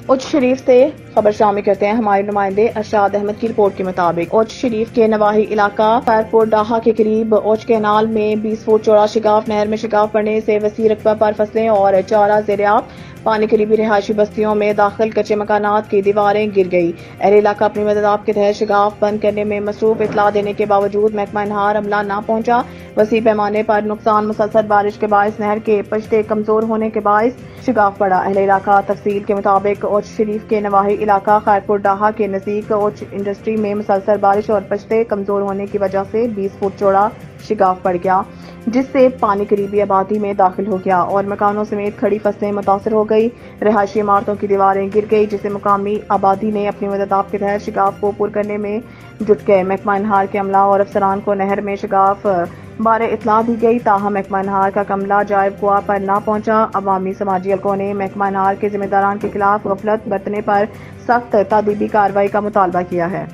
اوچھ شریف سے خبر شامل کرتے ہیں ہمارے نمائندے ارشاد احمد کی رپورٹ کے مطابق اوچھ شریف کے نواحی علاقہ خیرپور ڈاہا کے قریب اوچھ کینال میں 20 فٹ چوڑا شگاف نہر میں شگاف پڑنے سے وسیع رقبہ پر فصلیں اور چارہ زیر آب پانی قریبی رہائشی بستیوں میں داخل کچے مکانات کی دیواریں گر گئی۔ اہل علاقہ اپنی مدد کے تحت شگاف بند کرنے میں مصروف، اطلاع دینے کے باوجود محکمہ انہار عملہ نہ پہنچا۔ وسیع پیمانے پر نقصان، مسلسل بارش کے باعث نہر کے پشتے کمزور ہونے کے باعث شگاف پڑا۔ اہل علاقہ تفصیل کے مطابق اوچھ شریف کے نواحی علاقہ خیرپور ڈاہا کے نزدیک اوچھ انڈسٹری میں مسلسل بارش اور پشتے کمزور ہونے کی وجہ سے 20 فٹ چوڑا شگاف پڑ گیا، جس سے پانی قریبی آبادی میں داخل ہو گیا اور مکانوں سمیت کھڑی فصلیں متاثر ہو گئی۔ رہائشی عمارتوں کی دیواریں گر گئی، جسے مقامی آبادی نے اپنی مدد کے تحت شگاف کو پر کرنے میں جٹ گئے۔ محکمہ انہار کے عملہ اور افسران کو نہر میں شگاف بارے اطلاع دی گئی، تاہم محکمہ انہار کا عملہ جائے وقوع پر نہ پہنچا۔ عوامی سماجی حلقوں نے محکمہ انہار کے ذمہ داران کے خلاف غفلت برتنے پر سخت تادیبی کارروائی کا مطالبہ کیا ہے۔